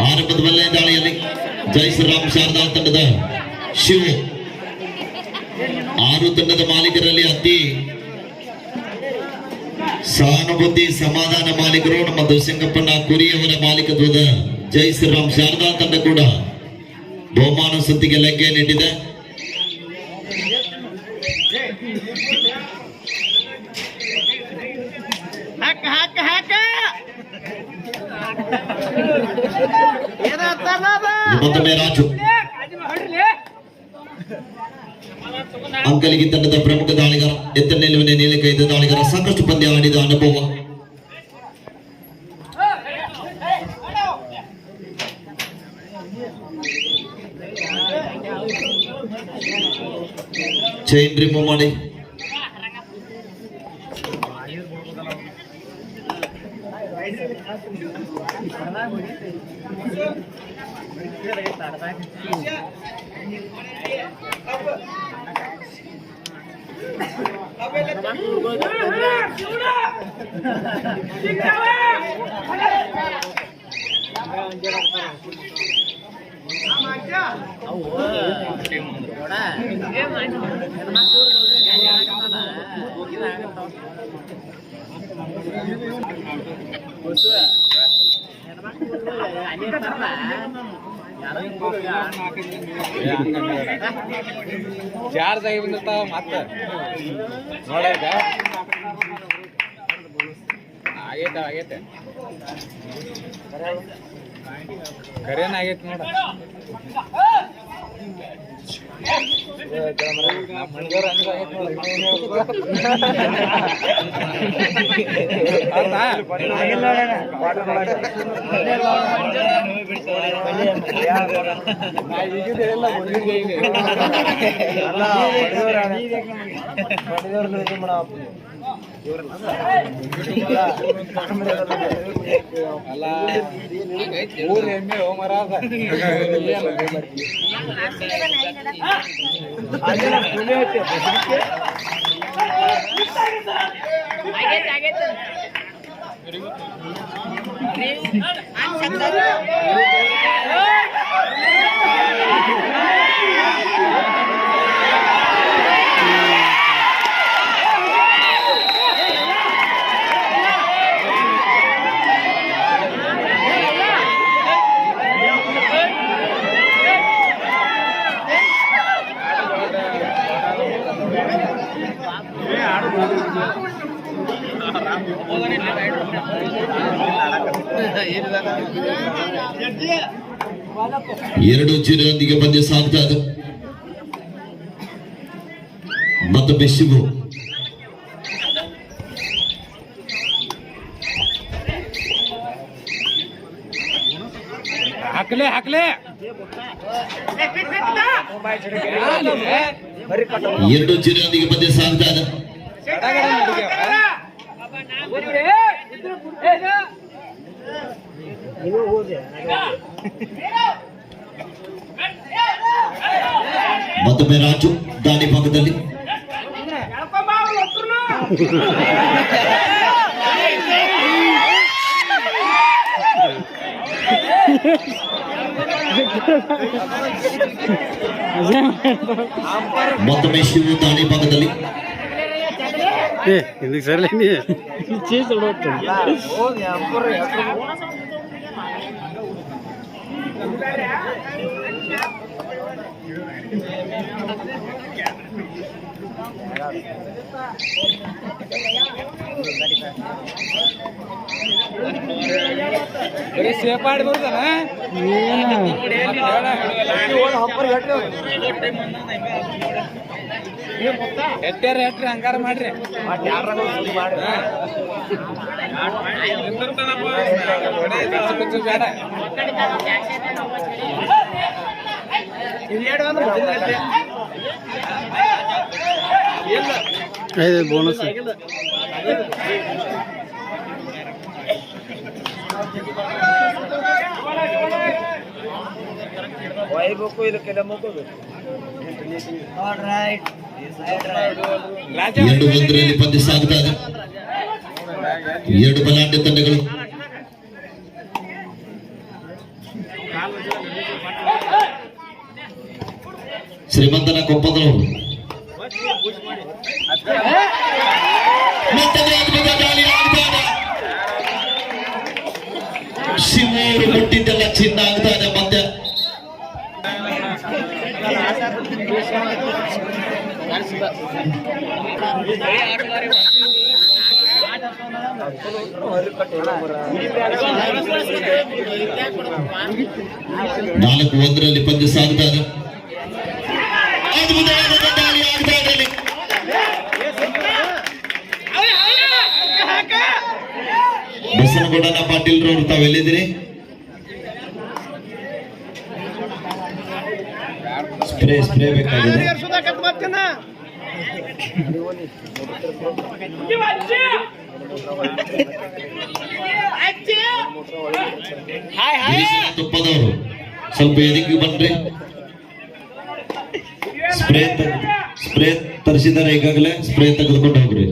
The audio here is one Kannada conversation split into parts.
ಆರಂಭದ ಬಲ್ಲೆ ದಾಳಿಯಲ್ಲಿ ಜೈ ಶ್ರೀರಾಮ್ ಶಾರದಾ ತಂಡದ ಶಿವ 6 ತಂಡದ ಮಾಲೀಕರಲ್ಲಿ ಅತಿ ಸಹಾನುಭೂತಿ ಸಮಾಧಾನ ಮಾಲೀಕರು ನಮ್ಮ ದೋಸಿಂಗಪ್ಪನ ಕುರಿಯವರ ಮಾಲೀಕತ್ವದ ಜೈ ಶ್ರೀರಾಮ್ ಶಾರದಾ ತಂಡ ಕೂಡ ಬಹುಮಾನ ಸುತ್ತಿಗೆ ಲಗ್ಗೆ ನೀಡಿದೆ. ಮತ್ತೊಮ್ಮೆ ರಾಜು ಅಂಕಲಿಗೆ ತಂಡದ ಪ್ರಮುಖ ದಾಳಿಗಾರ, ಎತ್ತರ ನಿಲುವಿನ ನೀಲಕೈದ ದಾಳಿಗಾರ, ಸಾಕಷ್ಟು ಪಂದ್ಯ ಆಡಿದ ಅನುಭವ. ಚೈನ್ ರಿಮೂವ್ ಮಾಡಿ ಚಾರ್ಜ್ ಆಗಿ ಬಂದಿರ್ತಾವ ಮತ್ತ ನೋಡಕ ಆಗೈತೆ ಕರೇನ ಆಗೈತೆ ನೋಡ. ಎಮ್ಮೆ ಹೋಮರಾದ ಎರಡು ಚಿರೊಂದಿಗೆ ಪಂದ್ಯ ಸಾಗ್ತಾ ಇದೆ. ಮತ್ತೊಮ್ಮೆ ಶಿವು ಹಾಕ್ಲೆ ಎರಡು ಚಿರೊಂದಿಗೆ ಪಂದ್ಯ ಸಾಗ್ತಾ ಇದೆ. ಮತ್ತೊಮ್ಮೆ ರಾಜು ದಾಳಿ ಭಾಗದಲ್ಲಿ ಮತ್ತೊಮ್ಮೆ ಶಿವು ದಾಳಿ ಭಾಗದಲ್ಲಿ ಸೇಪಾಡಿ ಬರ್ತಾನ ಎಟ್ಟ್ರಿ ಹಂಗಾರ ಮಾಡ್ರಿ. ಬೇಡ ಬೋನಸ್ ಎರಡು ಒಂದರಲ್ಲಿ ಪಂದ್ಯ ಸಾಗ್ತಾ ಇದೆ. ಎರಡು ಬಲಾಢ್ಯ ತಂಡಗಳು ಶ್ರೀಮಂತನ ಕೊಪ್ಪದವರು ಮತ್ತೊಂದು ಅದ್ಭುತ ದಾಳಿ ಆಗ್ತಾನೆ. ಶಿವೂರು ಕೊಟ್ಟಿದ್ದೆಲ್ಲ ಚಿನ್ನ ಆಗ್ತಾನೆ. ಮತ್ತೆ ನಾಲ್ಕು ಒಂದರಲ್ಲಿ ಪಂದ್ಯ ಸಾಗುತ್ತದೆ. ಅದ್ಭುತವಾದ ದಾಳಿ ಆಗ್ತಾ ಇದೆ ಇಲ್ಲಿ. ಬಸನಗೌಡನ ಪಾಟೀಲ್ ರವರು ತಾವೆಲ್ಲಿದ್ದೀರಿ? ಸ್ಪ್ರೇ ಬೇಕಾಗಿದೆ. ತುಪ್ಪದವರು ಸ್ವಲ್ಪ ಎದಕ್ಕೆ ಬನ್ರಿ. ಸ್ಪ್ರೇ ತರಿಸಿದ್ದಾರೆ ಈಗಾಗಲೇ. ಸ್ಪ್ರೇ ತೆಗೆದುಕೊಂಡು ಹೋಗ್ರಿ.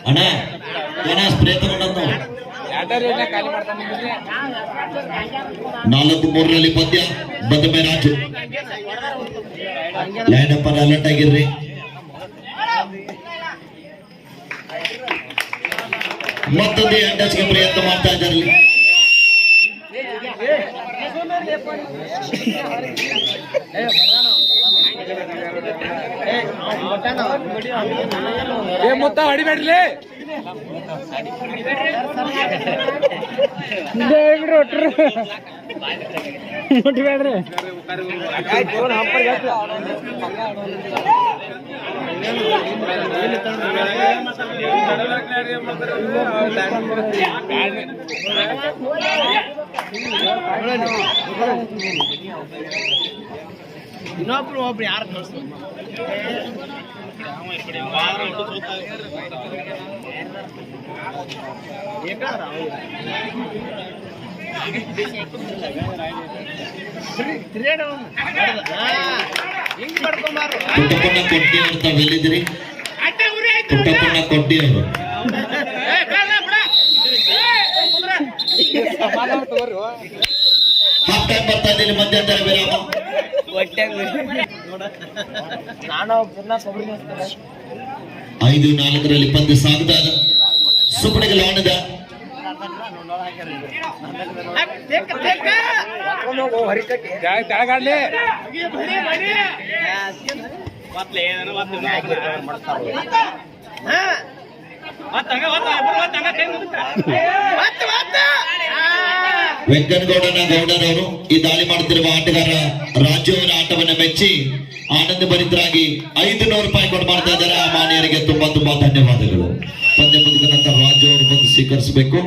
ಅಣ್ಣ ಏನ ಸ್ಪ್ರೇ ತಗೊಂಡ 4-3ರಲ್ಲಿ ಪದ್ಯ ಬಂದ ಮೇಲೆ ರಾಜು ಲೈನಪ್ಪ ಅಲರ್ಟ್ ಆಗಿರ್ರಿ. ಮತ್ತೊಂದು ಅಂಡಸ್ಗೆ ಪ್ರಯತ್ನ ಮಾಡ್ತಾ ಇದ್ದಾರೆ. ಮುತ್ತ ಹೊಡಿಬೇಡ್ರಿ. ಮುಟ್ಬೇಡ್ರಿ. ಇನ್ನೊಬ್ರು ಒಬ್ರು ಯಾರು ಕಳಿಸ್ತಾರೆ? ಪುಟ್ಟಪ್ಪಣ್ಣ ಕೊಟ್ಟಿ ಅವರು ತಾವೆಲ್ಲಿದ್ದೀರಿ? ಪುಟ್ಟಪ್ಪಣ್ಣ ಕೊಟ್ಟಿ ಅವರು ಹಾಫ್ ಟೈಮ್ ಬರ್ತಾ ಇದ್ದೀನಿ. ಮಧ್ಯಂತರ ವಿರಾಮ. 5-4ರಲ್ಲಿ ಪಂದ್ಯ ಸಾಗುತ್ತಾ ಇದೆ. ಸುಪಡಿಗೆ ಲಾಣದ ತೆಳಗಾಡ್ಲಿ. ವೆಂಕನಗೌಡನ ಗೌಡರವರು ಈ ದಾಳಿ ಮಾಡುತ್ತಿರುವ ಆಟಗಾರ ರಾಜು ಅವರ ಆಟವನ್ನು ಮೆಚ್ಚಿ ಆನಂದ ಭರಿತರಾಗಿ 500 ರೂಪಾಯಿ ಕೊಟ್ಟು ಮಾಡ್ತಾ ಇದ್ದಾರೆ. ಆ ಮಾನ್ಯರಿಗೆ ತುಂಬಾ ತುಂಬಾ ಧನ್ಯವಾದಗಳು. ಪಂದ್ಯ ಮುಗಿದ ನಂತರ ರಾಜು ಅವರು ಬಂದು ಸ್ವೀಕರಿಸಬೇಕು.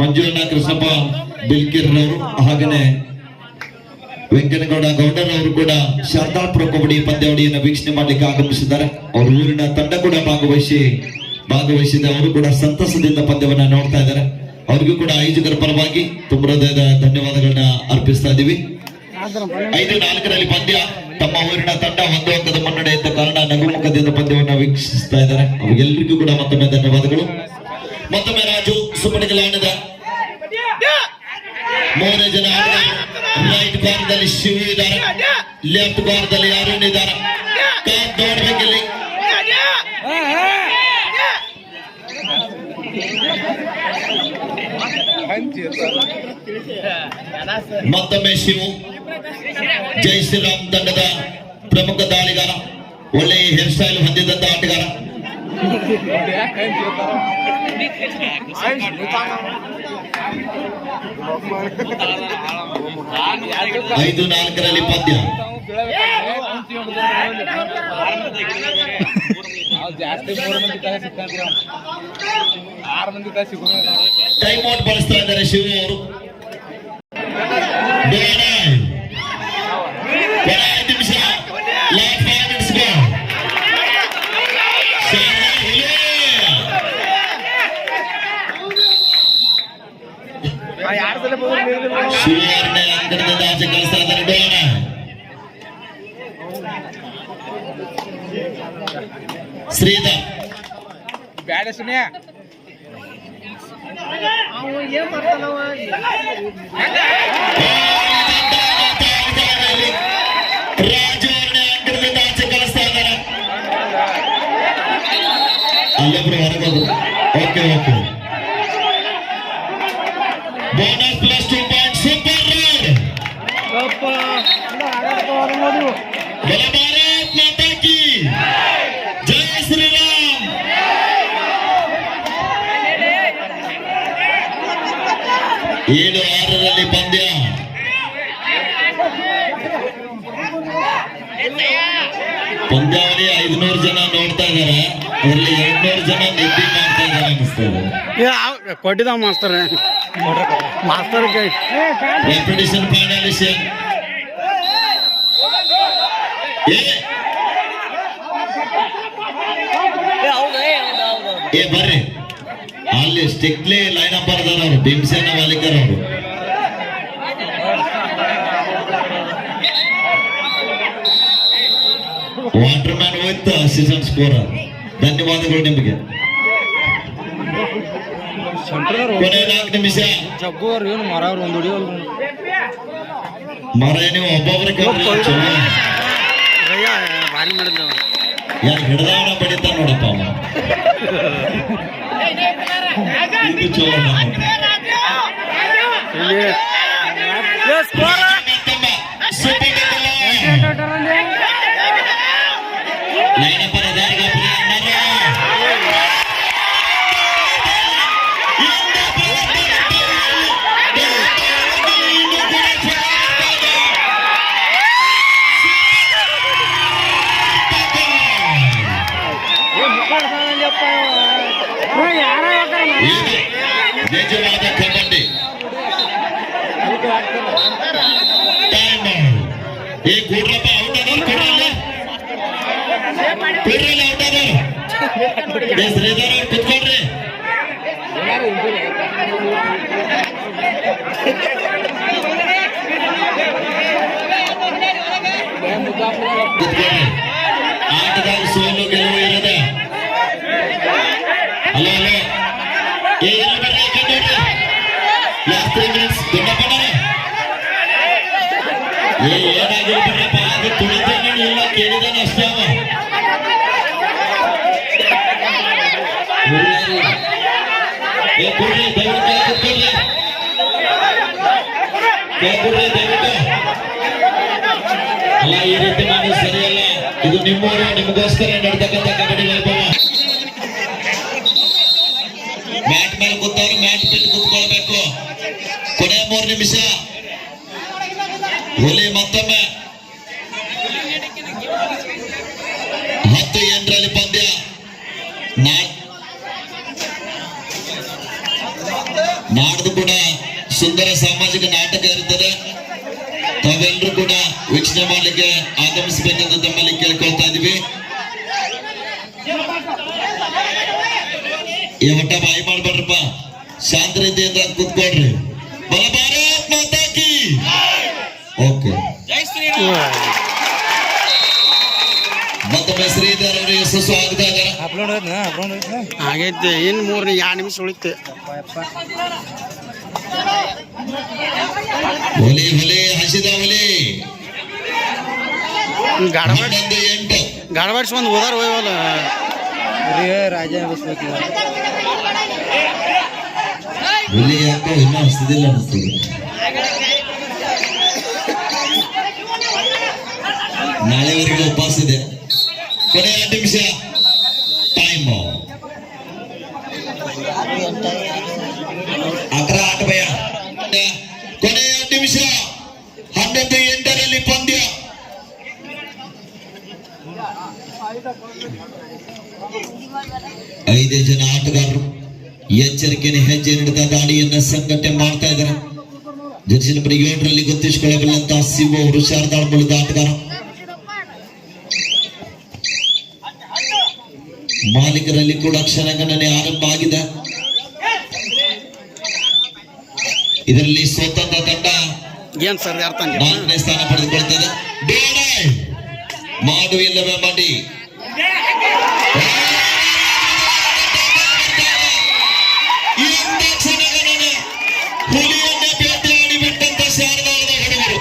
ಮಂಜುಳಾ ಕೃಷ್ಣಪ್ಪ ಬಿಲ್ಕಿರ್ನವರು ಹಾಗೇನೆ ವೆಂಕನಗೌಡ ಗೌಡರವರು ಕೂಡ ಶಾರದಾಪುರ ಕಬಡ್ಡಿ ಪಂದ್ಯಾವಳಿಯನ್ನು ವೀಕ್ಷಣೆ ಮಾಡಲಿಕ್ಕೆ ಆಗಮಿಸಿದ್ದಾರೆ. ಅವ್ರ ಊರಿನ ತಂಡ ಕೂಡ ಭಾಗವಹಿಸಿದೆ. ಅವರು ಕೂಡ ಸಂತಸದಿಂದ ಪಂದ್ಯವನ್ನ ನೋಡ್ತಾ ಇದ್ದಾರೆ. ಅವ್ರಿಗೂ ಕೂಡ ಆಯೋಜಕರ ಪರವಾಗಿ ತುಂಬ ಹೃದಯದ ಧನ್ಯವಾದಗಳನ್ನ ಅರ್ಪಿಸ್ತಾ ಇದ್ದೀವಿ. 5-4ರಲ್ಲಿ ಪಂದ್ಯ ತಮ್ಮ ಊರಿನ ತಂಡ 1 ಅಂಕದ ಮುನ್ನಡೆ ಇದ್ದ ಕಾರಣ ನಗುಮುಖದಿಂದ ಪಂದ್ಯವನ್ನು ವೀಕ್ಷಿಸ್ತಾ ಇದ್ದಾರೆ. ಅವ್ರಿಗೆಲ್ಲರಿಗೂ ಕೂಡ ಮತ್ತೊಮ್ಮೆ ಧನ್ಯವಾದಗಳು. ಮತ್ತೊಮ್ಮೆ ರಾಜು ಸುಪಡಿಗಲಾಣದ 3 ಜನ ರೈಟ್ ಕಾರ್ನಲ್ಲಿ ಶಿವ ಇದ್ದಾರೆ, ಲೆಫ್ಟ್ ಕಾರ್ನಲ್ಲಿ ಯಾರು ಇದ್ದಾರೆ. ನೋಡ್ಬೇಕಿಲ್ಲಿ ಮತ್ತೊಮ್ಮೆ ಶಿವು ಜೈ ಶ್ರೀರಾಮ್ ತಂಡದ ಪ್ರಮುಖ ದಾಳಿಗಾರ, ಒಳ್ಳೆಯ ಹೇರ್ ಸ್ಟೈಲ್ ಹೊಂದಿದಂತ ಆಟಗಾರ. 5-4ರಲ್ಲಿ ಪಂದ್ಯ. ಟೈಮ್ ಔಟ್ ಬಳಸ್ತಾ ಇದ್ದಾರೆ ಶಿವ ಅವರು. 5 ನಿಮಿಷ ಲಾಸ್ಟ್ 5 ಮಿನಿಟ್ಸ್ ಗೋ. ಶಿವನೇ ಅಂಗಡದಿಂದ ಆಚೆ ಕಳಿಸ್ತಾ ಇದ್ದಾರೆ ಡೋಣ. ಶ್ರೀಧರ್ ಬ್ಯಾಡ ಸುನಿಯ ಏನ್ ಮಾಡ್ತಾನವ ರಾಜು ಅವ್ರನ್ನೇ ಅಂಗಡದಿಂದ ಆಚೆ ಕಳಿಸ್ತಾ ಇದ್ದಾರೆ. ಅಲ್ಲೊಬ್ರು ಹೊರಗೋದು. Okay okay bonus plus 2 point super raid. ಬಲ ಭಾರತ್ ಮಾತಾ ಕಿ ಜೈ ಶ್ರೀರಾಮ್. 7-6 ಪಂದ್ಯ. ಪಂದ್ಯಾವಳಿ 500 ಜನ ನೋಡ್ತಾ ಇದಾರೆ, ಅದರಲ್ಲಿ 200 ಜನ ನಿದ್ದೆ ಮಾಡ್ತಾ ಇದಾರೆ ಅನಿಸ್ತದೆ. ಕೊಟ್ಟಿದ ಮಾಸ್ತರ್ ಮಾಸ್ತರ್ ರೆಪಿಟೇಷನ್ ಫೈನಲಿಷನ್ ಬರ್ರಿ ಅಲ್ಲಿ ಸ್ಟಿಕ್ಲಿ ಲೈನ್ ಅಪ್ ಬರ್ದಾರ ಅವರು ಭೀಮಸೇನ ವಾಲಿಕರ್ ಅವರು. Water man with assistant scorer. ಧನ್ಯವಾದಗಳು ನಿಮಗೆ. ಕೊನೆ 4 ನಿಮಿಷ. ಜಗ್ಗೋರ್ ಇವನು ಮರವ್ರು ಒಂದು ಹುಡಿಯೋಲ್ ಮರ ನೀವು ಒಬ್ಬೊಬ್ರಿಗೆ ಭಾರಿ ಮಾಡಿದ್ದ ಯಾರು ಹಿಡ್ದವನ ಬಡಿತ ನೋಡಪ್ಪ ಅವ. ಇದು ಚೋರ ಲೈನಪ್ಪರ ದಾರಿಗೆ ನಿಜವಾದ ಕಬಡ್ಡಿ. ಈ ಕೂಡ್ರಪ್ಪ ಔಟ್ ಆದವ್ರು ಕೊಡ್ರಲ್ಲ, ಕೊಡ್ರಲ್ಲ ಔಟ್ ಆದವ್ರು. ಶ್ರೀಧರ್ ಅವ್ರು ಕುತ್ಕೊಳ್ರಿ. ಕುತ್ಕೊಳ್ರಿ. ಆಟದಾಗ ಸೋಲು ಗೆಲುವು ಇರದೆ. ಹಲೋ ಹಲೋ ಲಾಸ್ಟ್ 3 ಮಿನಿಟ್ಸ್ ದೊಡ್ಡಪ್ಪನ ಏನಾಗಿರ್ಬೇಕಪ್ಪ, ಅದು ತುಳಿತಾನೆ ಇಲ್ಲ, ಕೇಳಿದಾನೆ ಅಷ್ಟೇ ಅವ. ಕೊಡ್ರಿ ದಯವಿಟ್ಟು ಕುತ್ಕೊಳ್ರಿ, ಕೊಡ್ರಿ ದಯವಿಟ್ಟು. ಅಲ್ಲ ಈ ರೀತಿ ಮಾಡೋದು ಸರಿಯಲ್ಲ. ಇದು ನಿಮ್ಮೂರು, ನಿಮಗೋಸ್ಕರ ನಡ್ತಕ್ಕಂಥ ಕಬಡ್ಡಿ ವೈಭವ. ಮ್ಯಾಟ್ ಮೇಲೆ ಕೂತವ್ರು ಮ್ಯಾಟ್ ಬಿಟ್ಟು ಕೂತ್ಕೊಳ್ಬೇಕು. ಕೊನೆ 3 ನಿಮಿಷ. ಹುಲಿ ಮತ್ತೊಮ್ಮೆ 10-8 ಪಂದ್ಯ. ನಾಡ್ದು ಕೂಡ ಸುಂದರ ಸಾಮಾಜಿಕ ನಾಟಕ ಇರುತ್ತದೆ. ತಾವೆಲ್ಲರೂ ಕೂಡ ವೀಕ್ಷಣೆ ಮಾಡ್ಲಿಕ್ಕೆ ಆಗಮಿಸಬೇಕಂತ ತಮ್ಮಲ್ಲಿ ಕೇಳ್ಕೊಳ್ತಾ ಇದೀವಿ. ಈ ಒಟ್ಟ ಬಾಯಿ ಮಾಡ್ಬೇಡ್ರಪ್ಪ, ಶಾಂತ ರೀತಿಯಿಂದ ಕೂತ್ಕೊಳ್ರಿ. ಬಲ ಭಾರತ್ ಮಾತಾ ಕಿ. ಓಕೆ ಮತ್ತೊಮ್ಮೆ ಶ್ರೀಧರ್ ಅವರಿಗೆ ಸುಸ್ವಾಗತ. ಆಗೈತೆ ಇನ್ 2 ನಿಮಿಷ ಉಳಿತೆ. ಹುಲಿ ಹುಲಿ ಹಸಿದ ಹುಲಿ. ಗಾಡಬಾಡ್ಸಿ ಒಂದು ಹೋದಾರ ಹೋಯವಲ್ಲ ರಾಜ ಹುಲಿ ಯಾಕೋ ಇನ್ನೂ ಹಸಿದಿಲ್ಲ ಅನಿಸ್ತದೆ. ನಾಳೆವರೆಗೆ ಉಪವಾಸ ಇದೆ. ಕೊನೆ 2 ನಿಮಿಷ ಟೈಮ್. 8 ಭಯ. ಕೊನೆ 2 ನಿಮಿಷ. 11-8 ಪಂದ್ಯ. ಐದೇ ಜನ ಆಟಗಾರರು ಎಚ್ಚರಿಕೆಯನ್ನು ಹೆಜ್ಜೆ ನೀಡುತ್ತಾ ದಾಳಿಯನ್ನ ಸಂಘಟನೆ ಮಾಡ್ತಾ ಇದ್ದಾರೆ. ಜರ್ಸಿ ನಂಬರ್ 7ರಲ್ಲಿ ಗೊತ್ತಿಸಿಕೊಳ್ಳಬಲ್ಲಂತಹ ಶಿವ ಅವರು ಶಾರದಾಳ ಮೂಲದ ಆಟಗಾರ. ಮಾಲೀಕರಲ್ಲಿ ಕೂಡ ಕ್ಷಣಗಣನೆ ಆರಂಭ ಆಗಿದೆ. ಇದರಲ್ಲಿ ಸ್ವತಂತ್ರ ತಂಡ ಏನ್ ಸರ್ ಅರ್ಥ 4ನೇ ಸ್ಥಾನ ಪಡೆದುಕೊಳ್ತದೆ. ಮಾಡು ಇಲ್ಲವೇ ಮಾಡಿ ಹುಲಿಯನ್ನೇ ಬೇಟೆಯಾಡಿ ಬಿಟ್ಟಂತ ಶಾರದಾಳದ ಹುಡುಗರು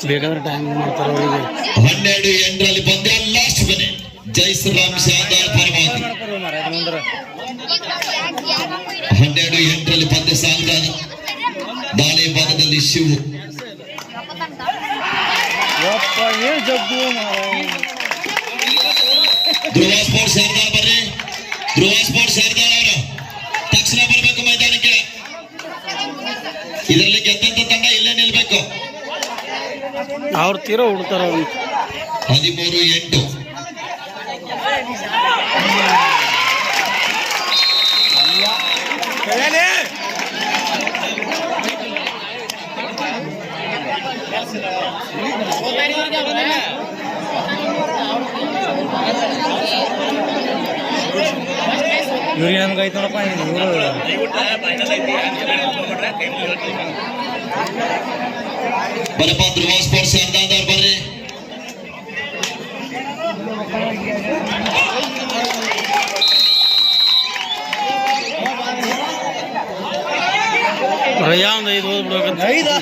ಬೇಕಾದ್ರೆ ಟೈಮ್ ಮಾಡ್ತಾರೆ ಅವರಿಗೆ 12-8ರಲ್ಲಿ ಪಂದ್ಯ ಲಾಸ್ಟ್ ಮನೆ ಜೈ ಶ್ರೀರಾಮ್ ಶಾರದಾಳ್ ಪರವಾಗಿ 12-8ರಲ್ಲಿ ಪಂದ್ಯ ಸಾಗ್ತಾದ. ದಾಳಿ ಭಾಗದಲ್ಲಿ ಶಿವು ಧ್ರುವ ಸ್ಪೋರ್ಟ್ಸ್ ಶಾರದಾಳ್ ಬರ್ರಿ. ಧ್ರುವ ಸ್ಪೋರ್ಟ್ಸ್ ಶಾರದಾಳ್ ಅವರ ತಕ್ಷಣ ಬರಬೇಕು ಮೈದಾನಕ್ಕೆ. ಇದರಲ್ಲಿ ಗೆದ್ದಂತ ತಂಡ ಇಲ್ಲೇ ನಿಲ್ಬೇಕು. ಅವ್ರು ತೀರಾ ಹುಡ್ತಾರ 13-8 ಇವ್ರಿಗೆ ನಮ್ಗೆ ಐತೆ ನೋಡಪ್ಪ ಬರಪ್ಪ ಧ್ರುವ ಸ್ಪೋರ್ಟ್ಸ್ ಶಾರದಾದವ್ರು ಬರ್ರಿ. ರಯ್ಯ ಒಂದು 5 ಓದ್ಬಿಡ್ಬೇಕಂತ 5